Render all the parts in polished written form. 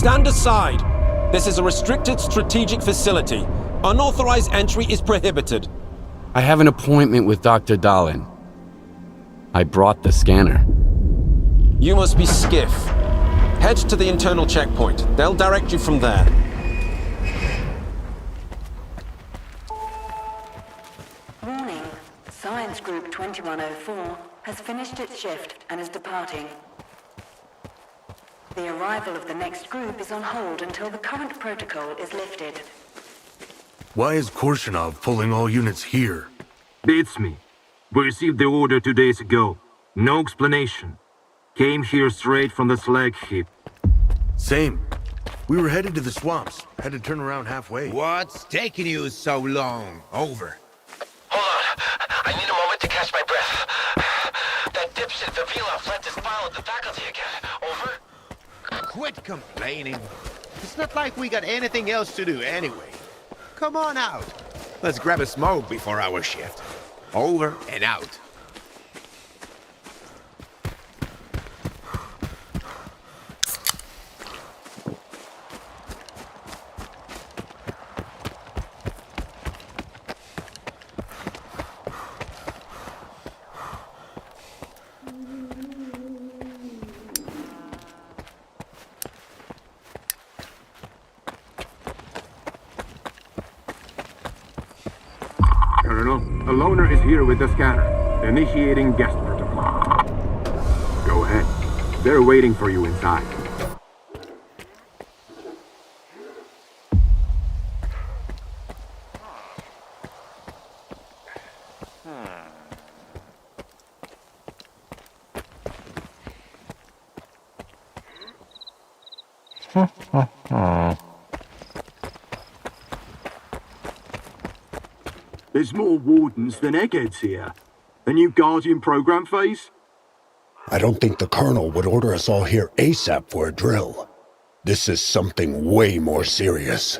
Stand aside. This is a restricted strategic facility. Unauthorized entry is prohibited. I have an appointment with Dr. Dahlin. I brought the scanner. You must be Skiff. Head to the internal checkpoint. They'll direct you from there. Warning. Science Group 2104 has finished its shift and is departing. The arrival of the next group is on hold until the current protocol is lifted. Why is Korshunov pulling all units here? Beats me. We received the order 2 days ago. No explanation. Came here straight from the slag heap. Same. We were headed to the swamps. Had to turn around halfway. What's taking you so long? Over. Hold on. I need a moment to catch my breath. That dipshit Vavilov left his file at the faculty again. Over? Quit complaining. It's not like we got anything else to do anyway. Come on out. Let's grab a smoke before our shift. Over and out. Colonel, a loner is here with the scanner, initiating guest protocol. Go ahead. They're waiting for you inside. There's more wardens than eggheads here. The new Guardian program phase? I don't think the Colonel would order us all here ASAP for a drill. This is something way more serious.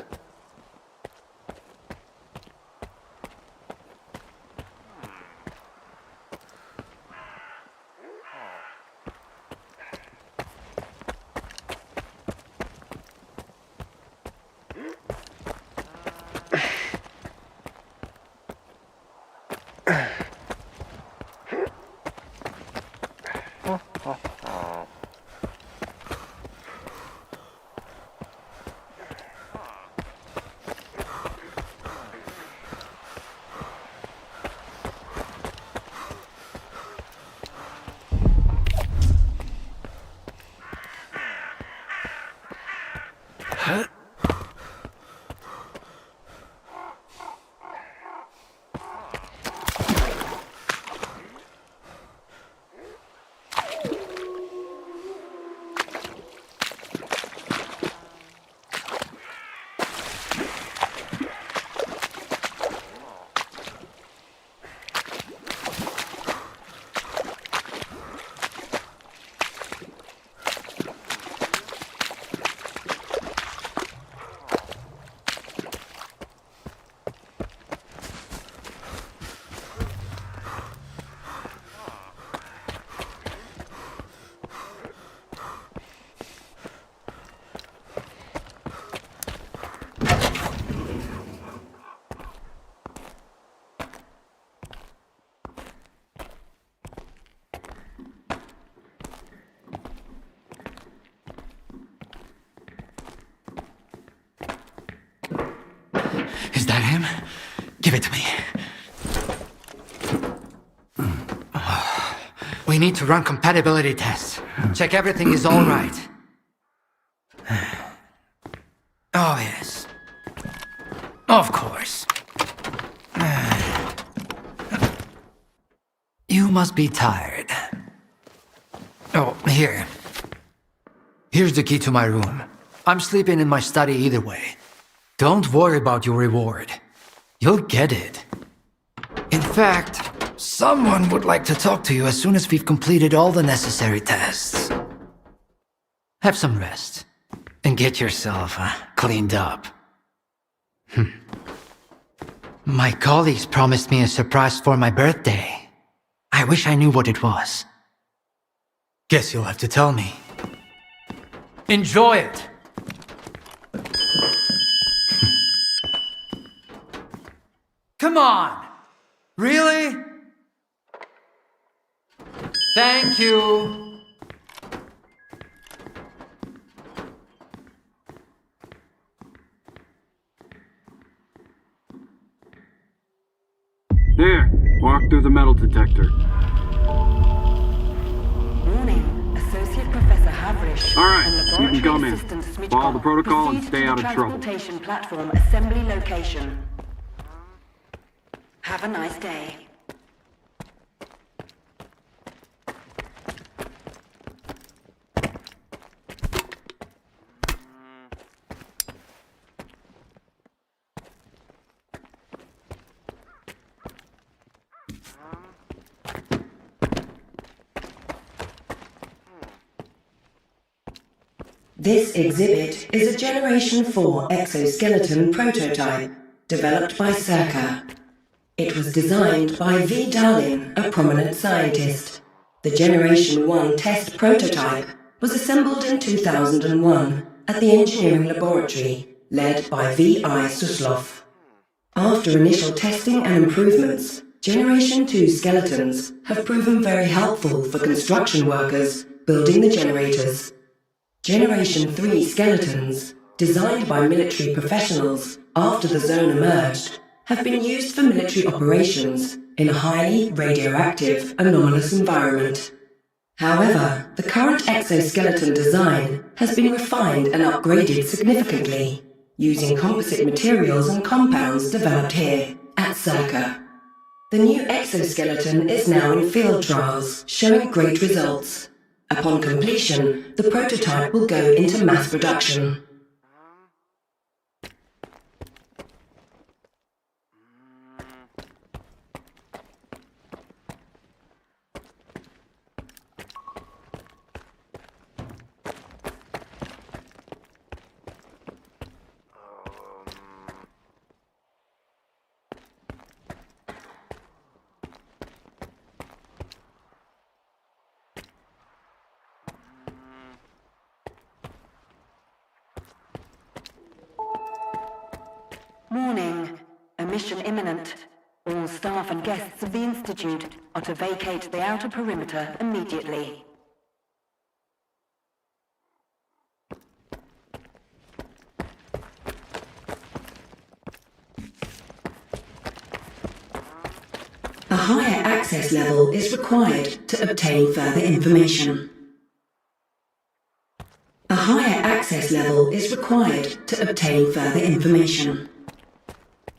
Is that him? Give it to me. We need to run compatibility tests. Check everything is all right. Oh, yes. Of course. You must be tired. Oh, here. Here's the key to my room. I'm sleeping in my study either way. Don't worry about your reward. You'll get it. In fact, someone would like to talk to you as soon as we've completed all the necessary tests. Have some rest, and get yourself cleaned up. My colleagues promised me a surprise for my birthday. I wish I knew what it was. Guess you'll have to tell me. Enjoy it! Come on! Really? Thank you. There, walk through the metal detector. Warning, Associate Professor Havrish All right, and you can Laboratory come in. Assistant Smitchcom Follow the protocol and proceed stay to out the of trouble. transportation platform assembly location. Have a nice day. This exhibit is a Generation 4 exoskeleton prototype developed by S.T.A.L.K.E.R. It was designed by V. Darlin, a prominent scientist. The Generation 1 test prototype was assembled in 2001 at the engineering laboratory led by V.I. Suslov. After initial testing and improvements, Generation 2 skeletons have proven very helpful for construction workers building the generators. Generation 3 skeletons, designed by military professionals after the zone emerged, have been used for military operations in a highly radioactive, anomalous environment. However, the current exoskeleton design has been refined and upgraded significantly, using composite materials and compounds developed here at S.T.A.L.K.E.R. The new exoskeleton is now in field trials, showing great results. Upon completion, the prototype will go into mass production. Warning. Emission imminent. All staff and guests of the Institute are to vacate the outer perimeter immediately. A higher access level is required to obtain further information. A higher access level is required to obtain further information.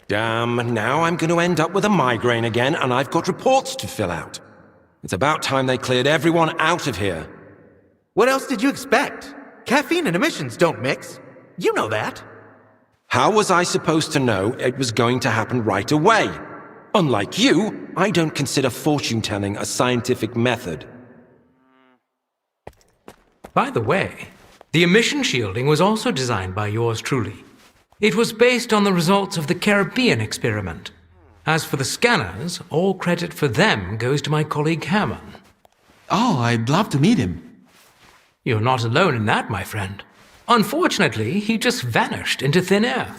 Damn, now I'm going to end up with a migraine again, and I've got reports to fill out. It's about time they cleared everyone out of here. What else did you expect? Caffeine and emissions don't mix. You know that. How was I supposed to know it was going to happen right away? Unlike you, I don't consider fortune-telling a scientific method. By the way, the emission shielding was also designed by yours truly. It was based on the results of the Caribbean experiment. As for the scanners, all credit for them goes to my colleague Hammond. Oh, I'd love to meet him. You're not alone in that, my friend. Unfortunately, he just vanished into thin air.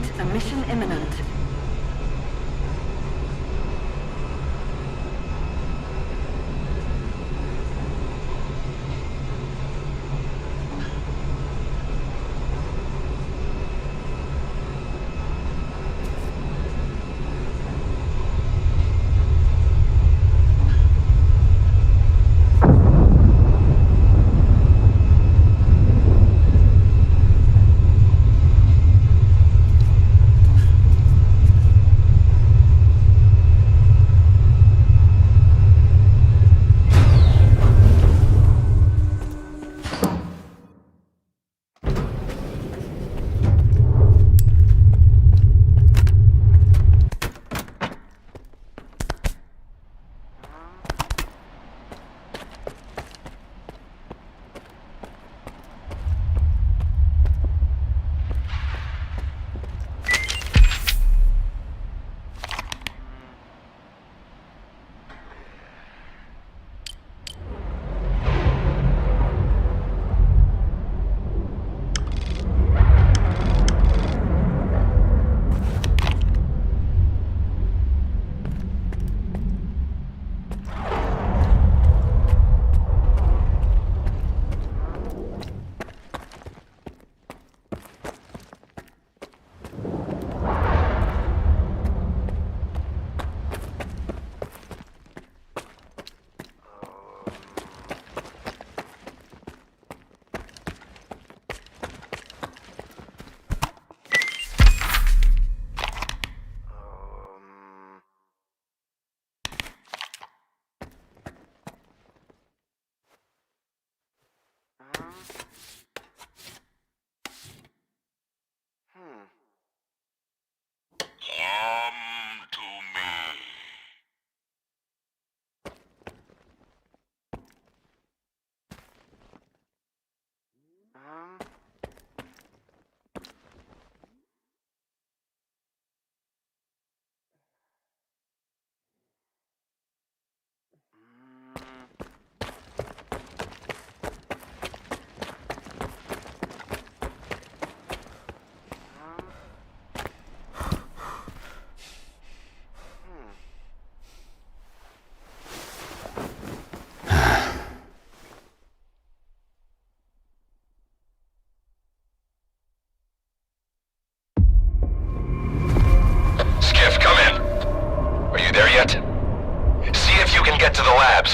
Repeat, a mission imminent.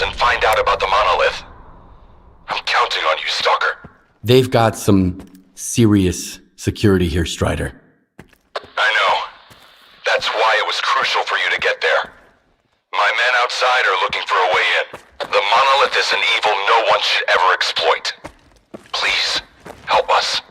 And find out about the monolith. I'm counting on you, Stalker. They've got some serious security here, Strider. I know. That's why it was crucial for you to get there. My men outside are looking for a way in. The monolith is an evil no one should ever exploit. Please, help us.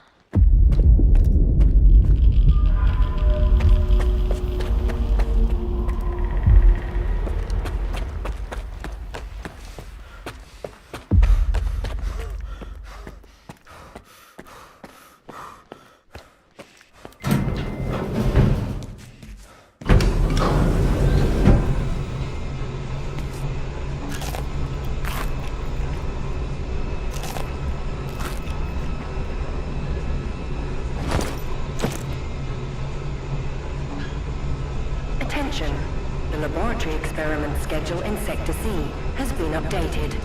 Attention. The laboratory experiment schedule in Sector C has been updated.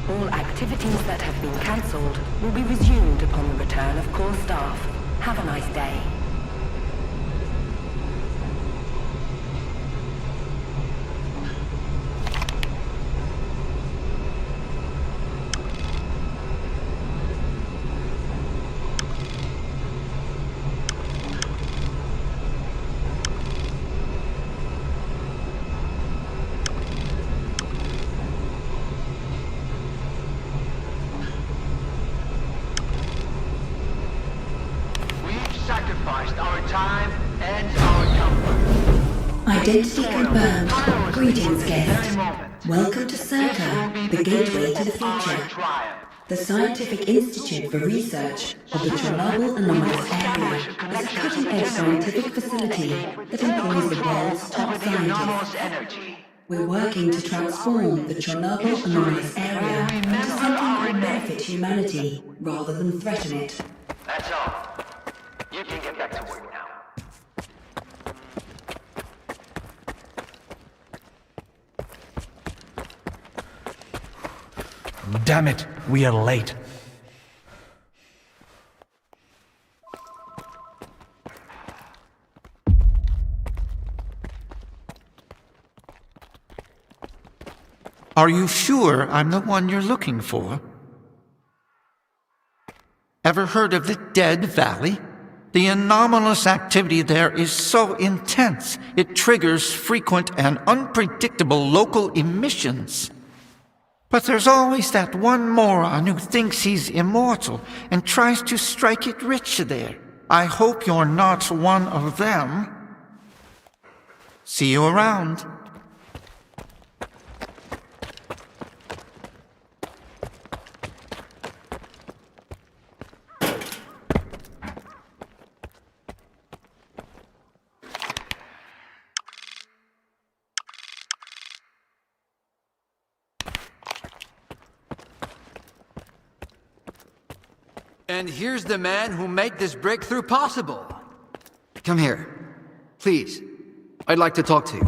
All activities that have been cancelled will be resumed upon the return of core staff. Have a nice day. Sacrificed our time and our comfort. Identity confirmed. Greetings, guest. Welcome to S.T.A.L.K.E.R, the gateway to the future. The Scientific Institute for Research of the Chernobyl Anomalous Area is a cutting-edge scientific facility that employs the world's top scientists. We're working to transform the Chernobyl Anomalous Area into something that will benefit humanity rather than threaten it. That's all. You can get back to work now. Damn it, we are late. Are you sure I'm the one you're looking for? Ever heard of the Dead Valley? The anomalous activity there is so intense, it triggers frequent and unpredictable local emissions. But there's always that one moron who thinks he's immortal and tries to strike it rich there. I hope you're not one of them. See you around. And here's the man who made this breakthrough possible. Come here. Please. I'd like to talk to you.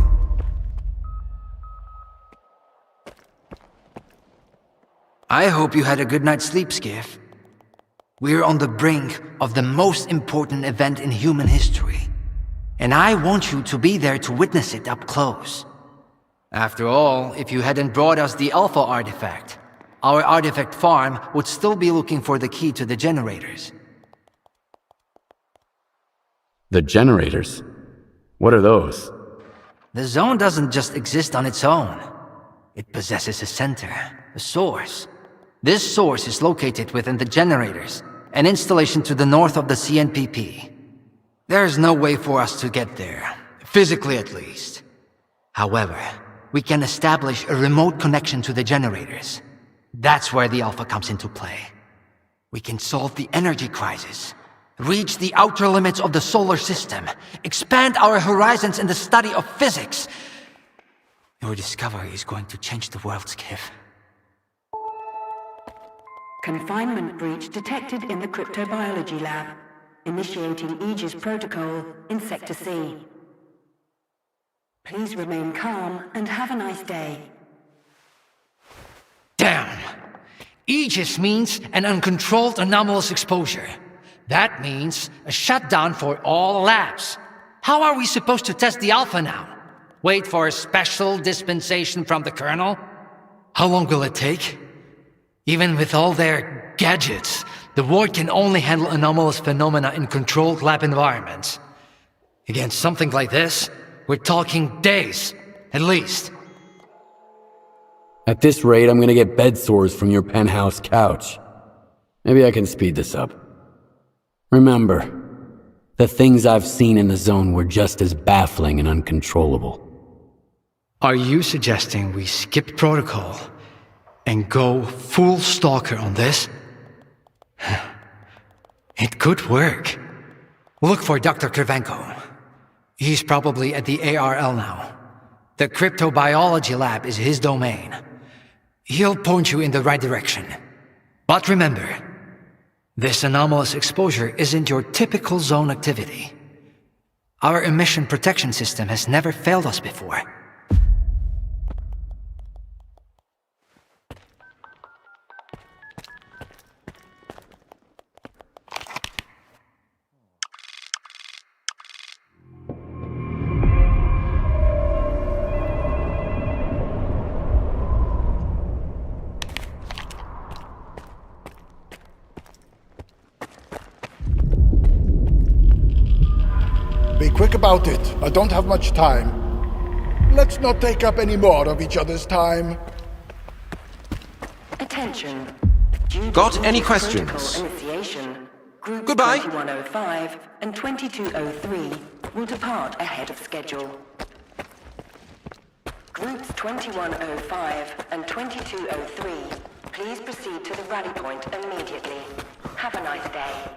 I hope you had a good night's sleep, Skiff. We're on the brink of the most important event in human history. And I want you to be there to witness it up close. After all, if you hadn't brought us the Alpha artifact, our artifact farm would still be looking for the key to the generators. The generators? What are those? The zone doesn't just exist on its own. It possesses a center, a source. This source is located within the generators, an installation to the north of the CNPP. There's no way for us to get there, physically at least. However, we can establish a remote connection to the generators. That's where the Alpha comes into play. We can solve the energy crisis, reach the outer limits of the solar system, expand our horizons in the study of physics. Your discovery is going to change the world, Skiff. Confinement breach detected in the cryptobiology lab. Initiating Aegis protocol in Sector C. Please remain calm and have a nice day. Damn! Aegis means an uncontrolled anomalous exposure. That means a shutdown for all labs. How are we supposed to test the Alpha now? Wait for a special dispensation from the Colonel? How long will it take? Even with all their gadgets, the ward can only handle anomalous phenomena in controlled lab environments. Against something like this, we're talking days, at least. At this rate, I'm gonna get bed sores from your penthouse couch. Maybe I can speed this up. Remember, the things I've seen in the zone were just as baffling and uncontrollable. Are you suggesting we skip protocol and go full stalker on this? It could work. Look for Dr. Kravchenko. He's probably at the ARL now. The cryptobiology lab is his domain. He'll point you in the right direction. But remember, this anomalous exposure isn't your typical zone activity. Our emission protection system has never failed us before. Be quick about it. I don't have much time. Let's not take up any more of each other's time. Attention. Got any questions? Initiation. Groups Goodbye. 2105 and 2203 will depart ahead of schedule. Groups 2105 and 2203, please proceed to the rally point immediately. Have a nice day.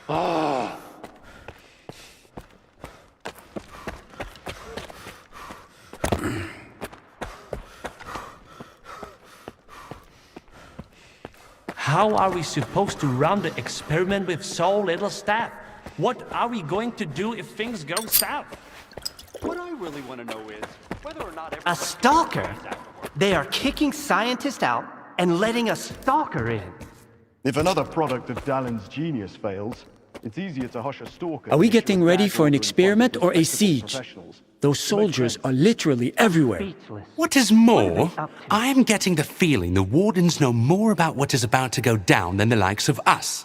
Oh. How are we supposed to run the experiment with so little staff? What are we going to do if things go south? What I really want to know is whether or not A stalker? They are kicking scientists out and letting a stalker in. If another product of Dallin's genius fails, it's easier to hush a stalker. Are we getting ready for an experiment or a siege? Those soldiers are literally everywhere. What is more, I am getting the feeling the Wardens know more about what is about to go down than the likes of us.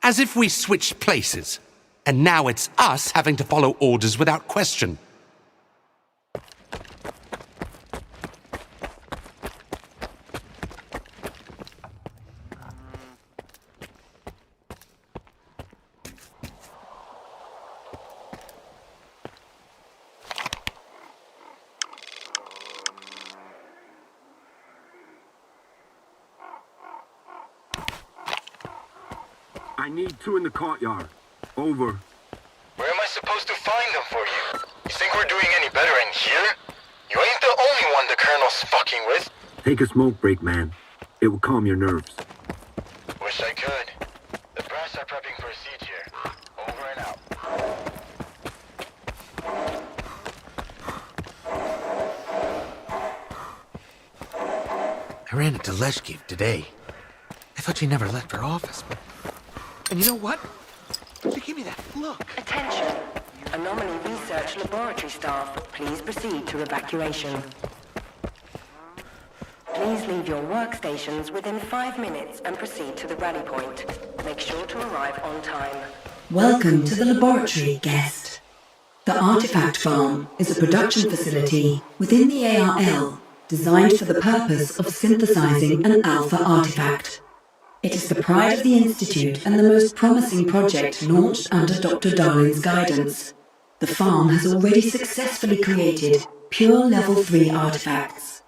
As if we switched places, and now it's us having to follow orders without question. I need 2 in the courtyard. Over. Where am I supposed to find them for you? You think we're doing any better in here? You ain't the only one the Colonel's fucking with. Take a smoke break, man. It will calm your nerves. Wish I could. The brass are prepping for a siege here. Over and out. I ran into S.T.A.L.K.E.R today. I thought she never left her office, but... And you know what? She gave me that look. Attention. Anomaly Research Laboratory staff, please proceed to evacuation. Please leave your workstations within 5 minutes and proceed to the rally point. Make sure to arrive on time. Welcome to the laboratory, guest. The Artifact Farm is a production facility within the ARL designed for the purpose of synthesizing an alpha artifact. It is the pride of the Institute and the most promising project launched under Dr. Darwin's guidance. The farm has already successfully created pure level 3 artifacts.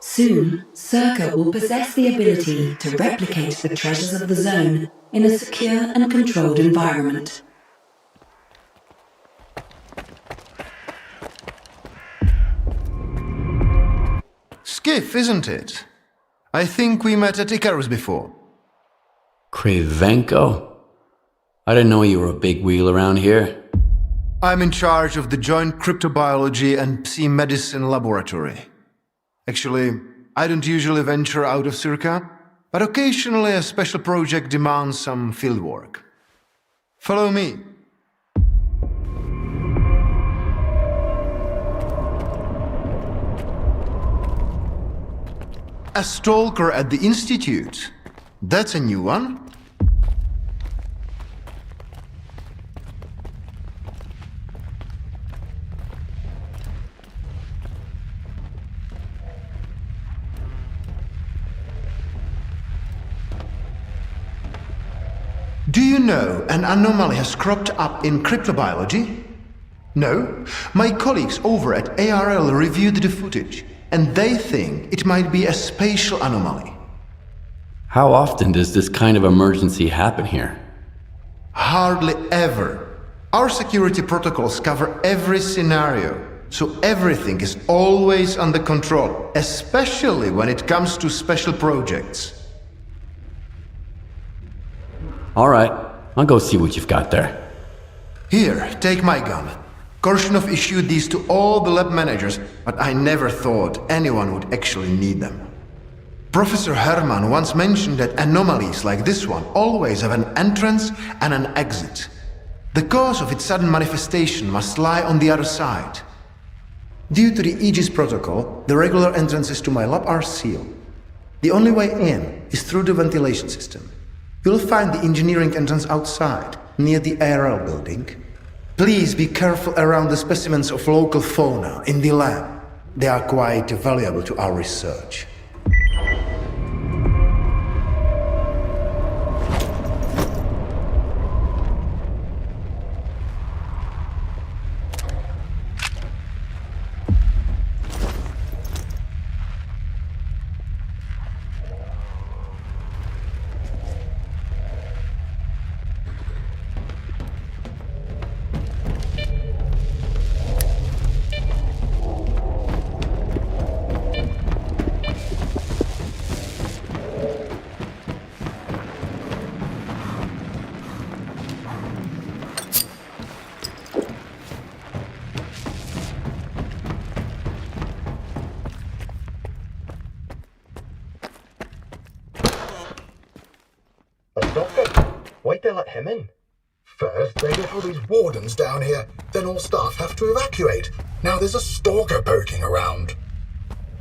Soon, S.T.A.L.K.E.R will possess the ability to replicate the treasures of the zone in a secure and controlled environment. Skiff, isn't it? I think we met at Icarus before. Cravenko? I didn't know you were a big wheel around here. I'm in charge of the Joint Cryptobiology and Psi Medicine Laboratory. Actually, I don't usually venture out of Circa, but occasionally a special project demands some fieldwork. Follow me. A stalker at the Institute. That's a new one. Do you know an anomaly has cropped up in cryptobiology? No? My colleagues over at ARL reviewed the footage, and they think it might be a spatial anomaly. How often does this kind of emergency happen here? Hardly ever. Our security protocols cover every scenario, so everything is always under control, especially when it comes to special projects. All right, I'll go see what you've got there. Here, take my gun. Korshunov issued these to all the lab managers, but I never thought anyone would actually need them. Professor Herman once mentioned that anomalies like this one always have an entrance and an exit. The cause of its sudden manifestation must lie on the other side. Due to the Aegis protocol, the regular entrances to my lab are sealed. The only way in is through the ventilation system. You'll find the engineering entrance outside, near the ARL building. Please be careful around the specimens of local fauna in the lab. They are quite valuable to our research. Why'd they let him in? First, they get all these wardens down here, then all staff have to evacuate. Now there's a stalker poking around.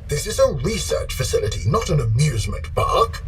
This is a research facility, not an amusement park.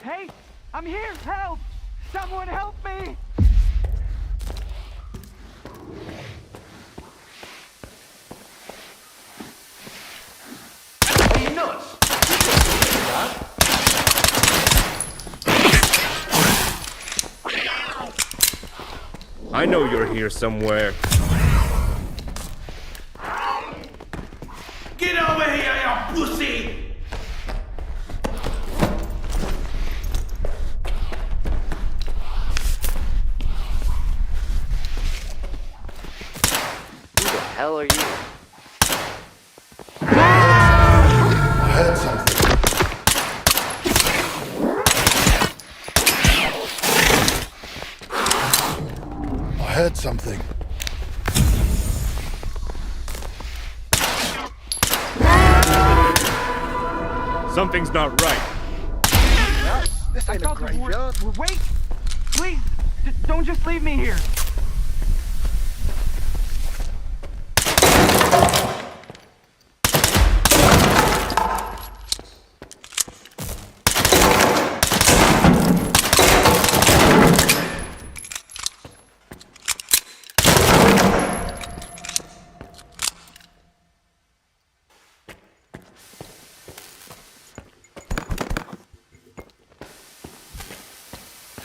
Hey, I'm here! Help! Someone help me! Are you nuts? I know you're here somewhere. Get over here, you pussy! Who the hell are you? I heard something. I heard something. Something's not right. This ain't a graveyard. Wait! Please! Don't just leave me here!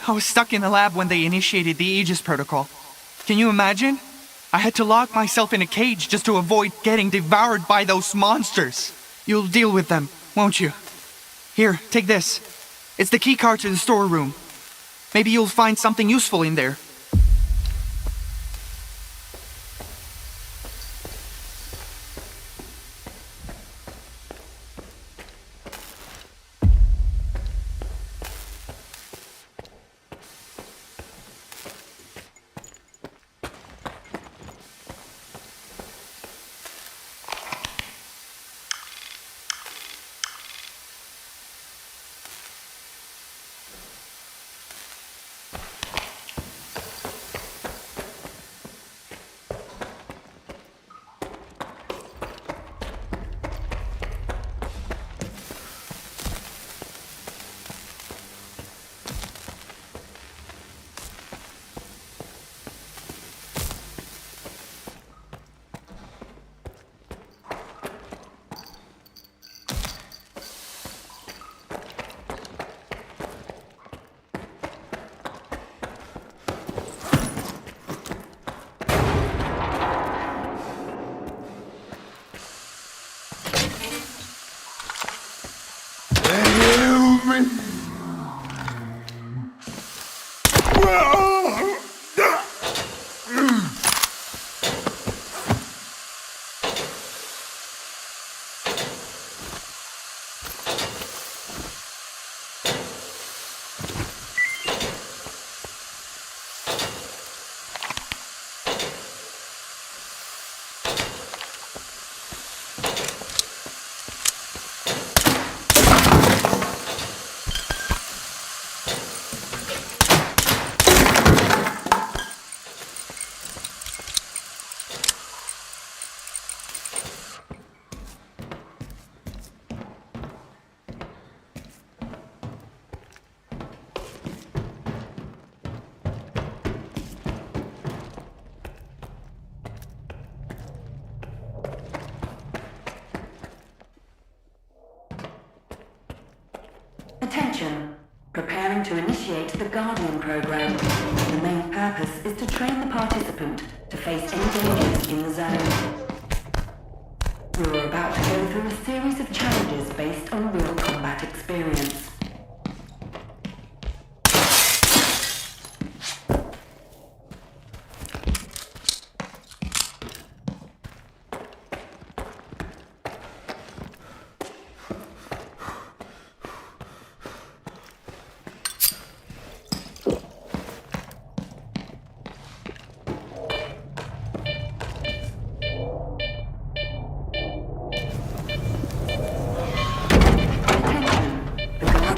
I was stuck in the lab when they initiated the Aegis protocol. Can you imagine? I had to lock myself in a cage just to avoid getting devoured by those monsters. You'll deal with them, won't you? Here, take this. It's the key card to the storeroom. Maybe you'll find something useful in there. Attention. Preparing to initiate the Guardian program. The main purpose is to train the participant to face any dangers in the zone. You're about to go through a series of challenges based on real combat experience. The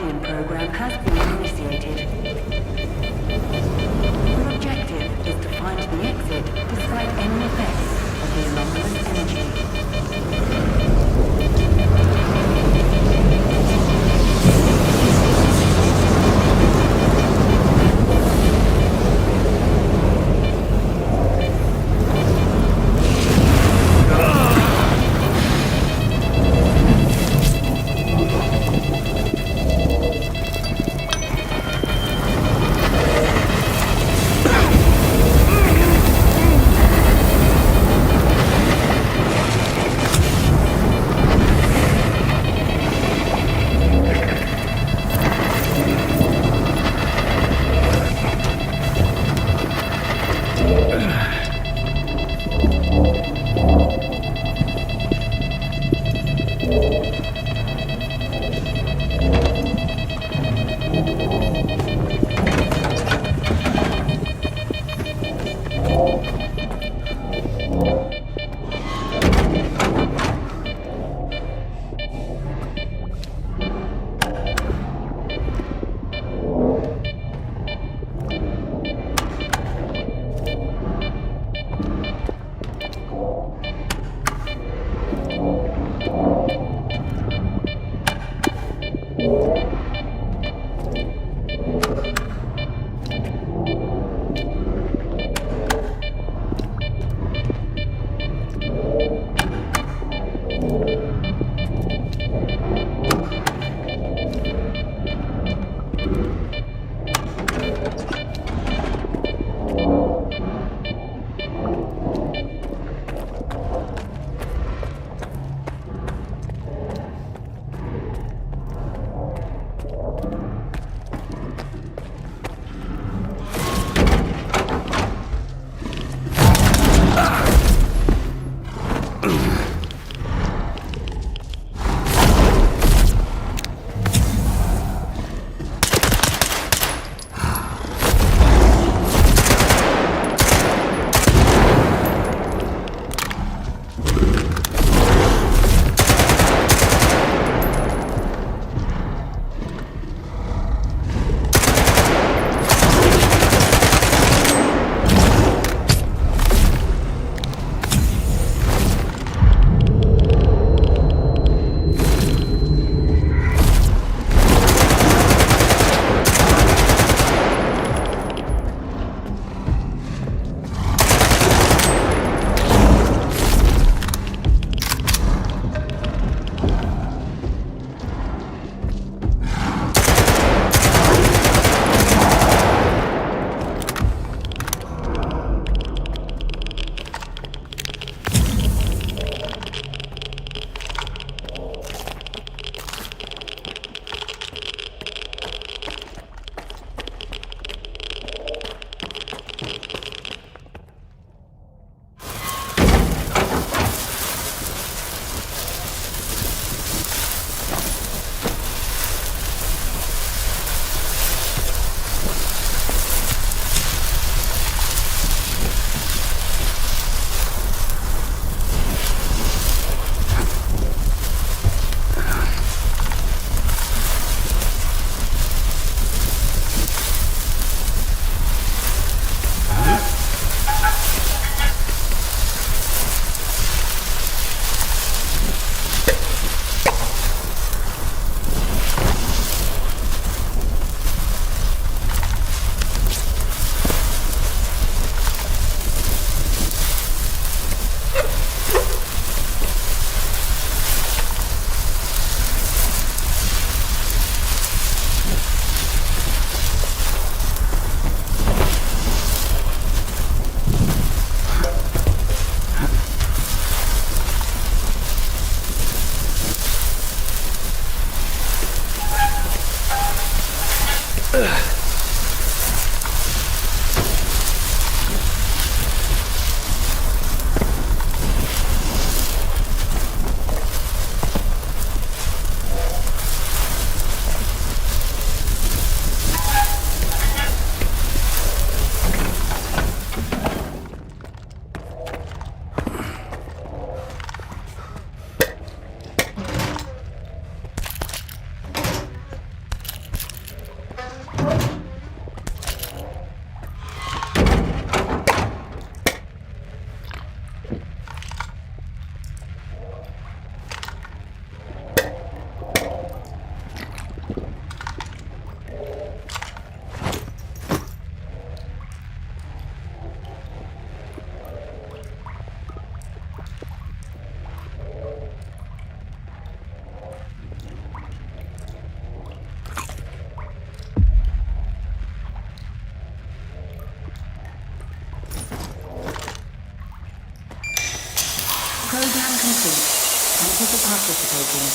scientists are participating.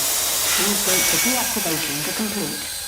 Please wait for deactivation to complete.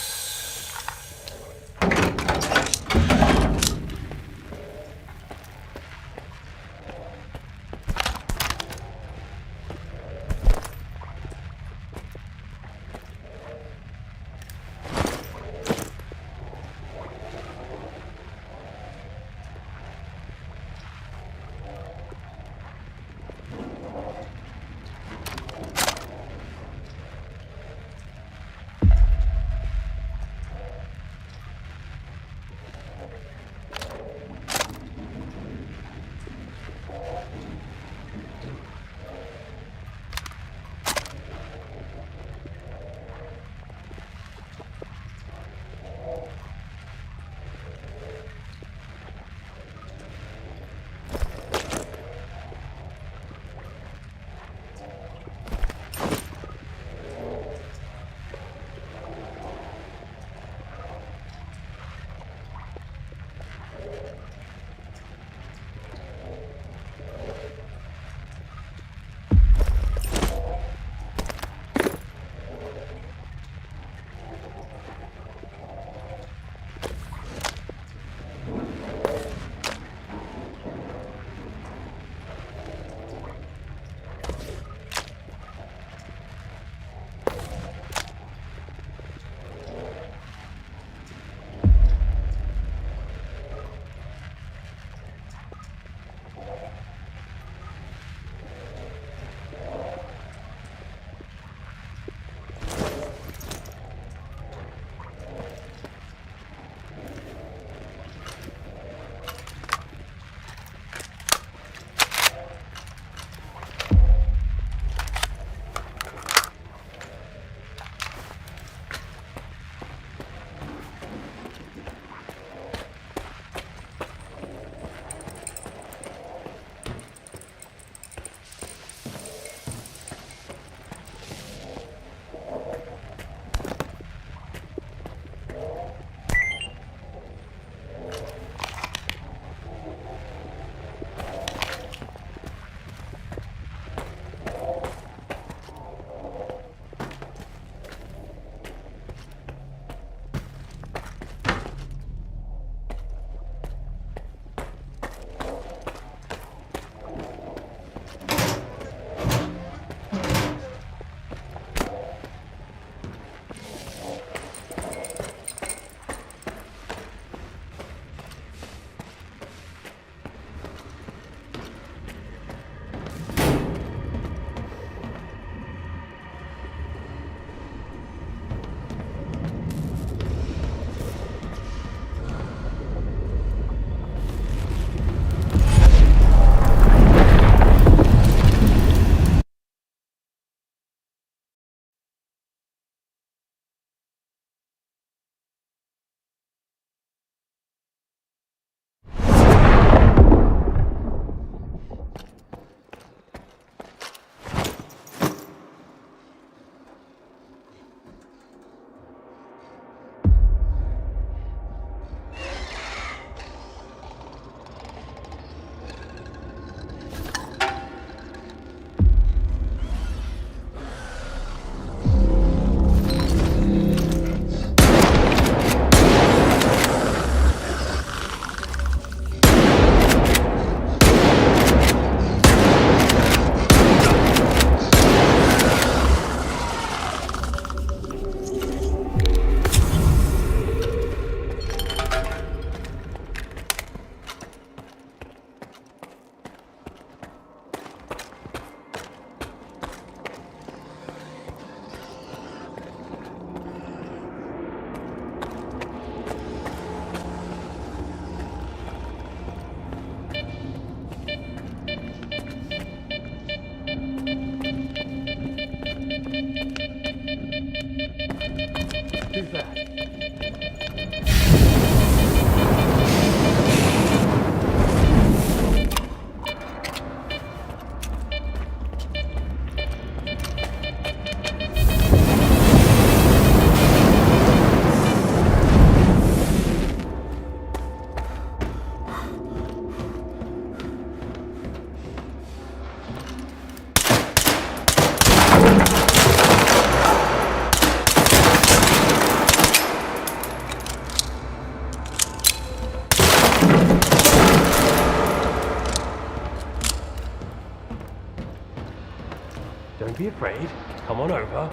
Don't be afraid. Come on over.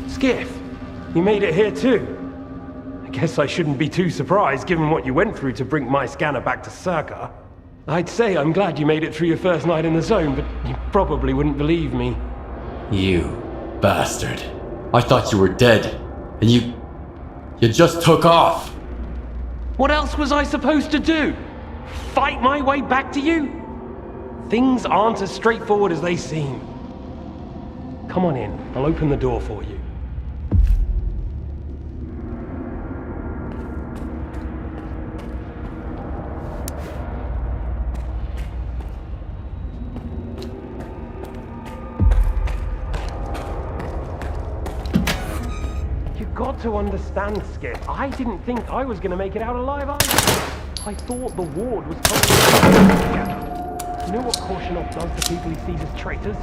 Skiff, you made it here too. I guess I shouldn't be too surprised given what you went through to bring my scanner back to S.T.A.L.K.E.R. I'd say I'm glad you made it through your first night in the zone, but you probably wouldn't believe me. You bastard. I thought you were dead, and you just took off. What else was I supposed to do? Fight my way back to you? Things aren't as straightforward as they seem. Come on in, I'll open the door for you. Got to understand, Skip. I didn't think I was going to make it out alive either. I thought the ward was coming. You know what Korshunov does to people he sees as traitors?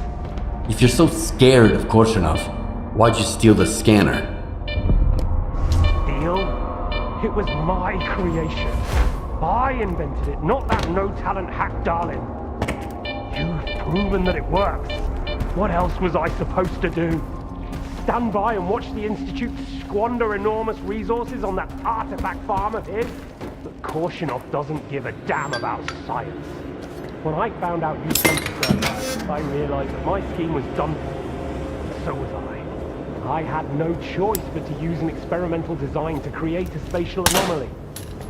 If you're so scared of Korshunov, why'd you steal the scanner? Steal? It was my creation. I invented it, not that no-talent hack Darlin. You've proven that it works. What else was I supposed to do? Stand by and watch the Institute squander enormous resources on that artifact farm of his? But Korshunov doesn't give a damn about science. When I found out you'd come to S.T.A.L.K.E.R, I realized that my scheme was done for. So was I. I had no choice but to use an experimental design to create a spatial anomaly.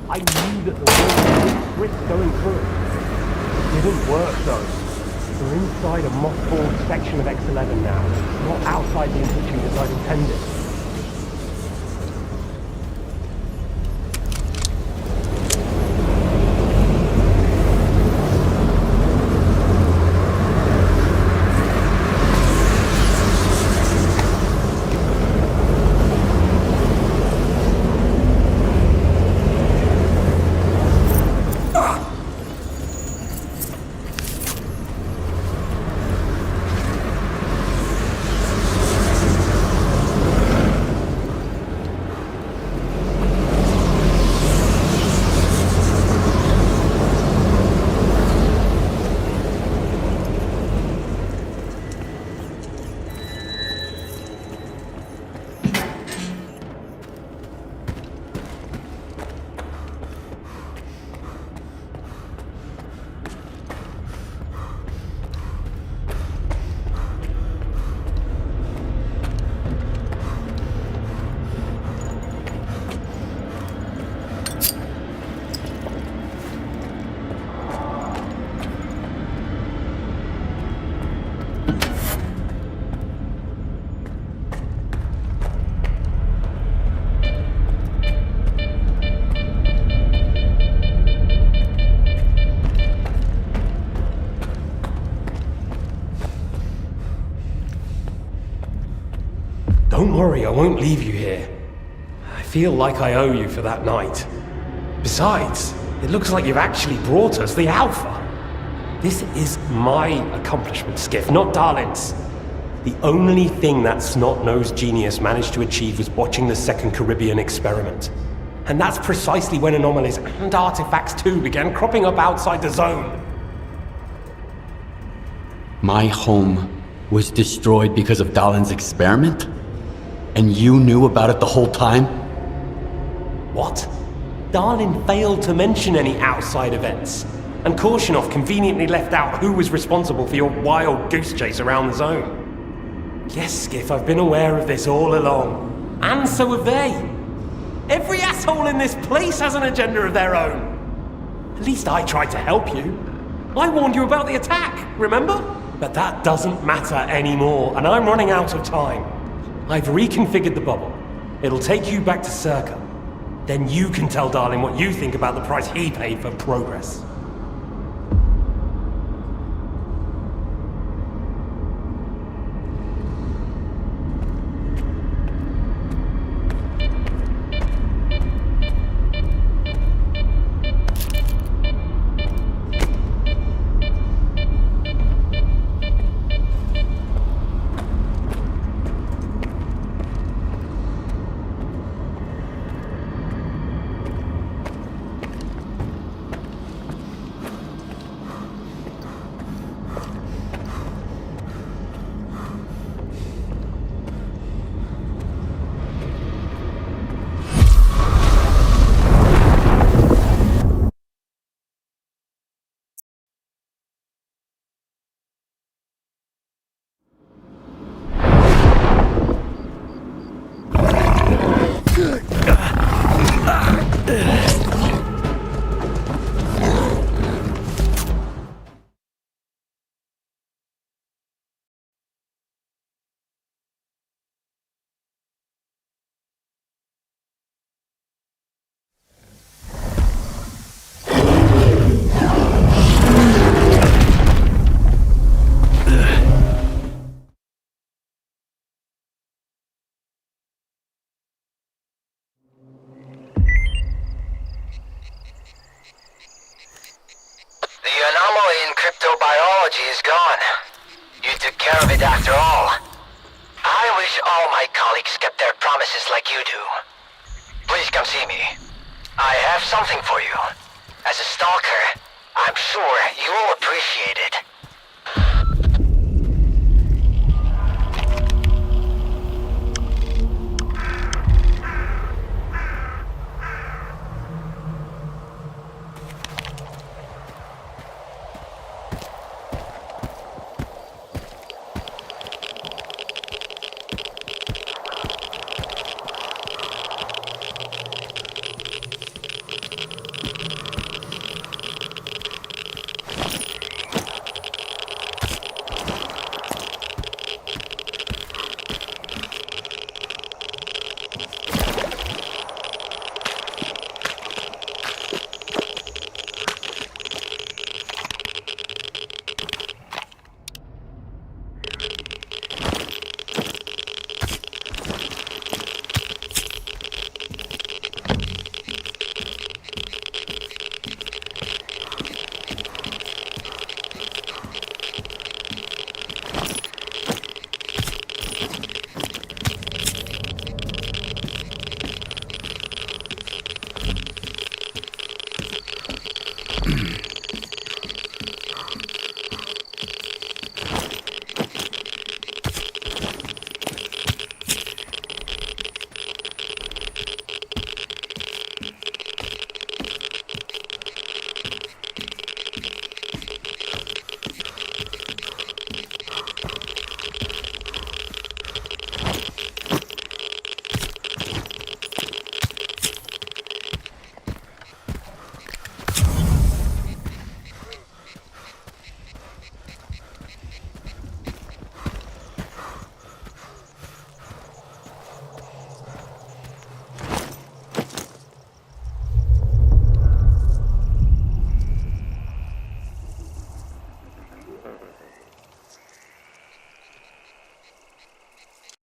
I knew that the world was risk going through it. It didn't work though. We're inside a mothballed section of X11 now, not outside the Institute as I'd intended. Don't worry, I won't leave you here. I feel like I owe you for that night. Besides, it looks like you've actually brought us the Alpha. This is my accomplishment, Skiff, not Darlin's. The only thing that snot-nosed genius managed to achieve was watching the Second Caribbean experiment. And that's precisely when anomalies and artifacts too began cropping up outside the zone. My home was destroyed because of Dalin's experiment? And you knew about it the whole time? What? Darlin failed to mention any outside events. And Korshunov conveniently left out who was responsible for your wild goose chase around the zone. Yes, Skiff, I've been aware of this all along. And so have they. Every asshole in this place has an agenda of their own. At least I tried to help you. I warned you about the attack, remember? But that doesn't matter anymore, and I'm running out of time. I've reconfigured the bubble. It'll take you back to S.T.A.L.K.E.R. Then you can tell Darlin what you think about the price he paid for progress. You took care of it after all. I wish all my colleagues kept their promises like you do. Please come see me. I have something for you. As a stalker, I'm sure you'll appreciate it.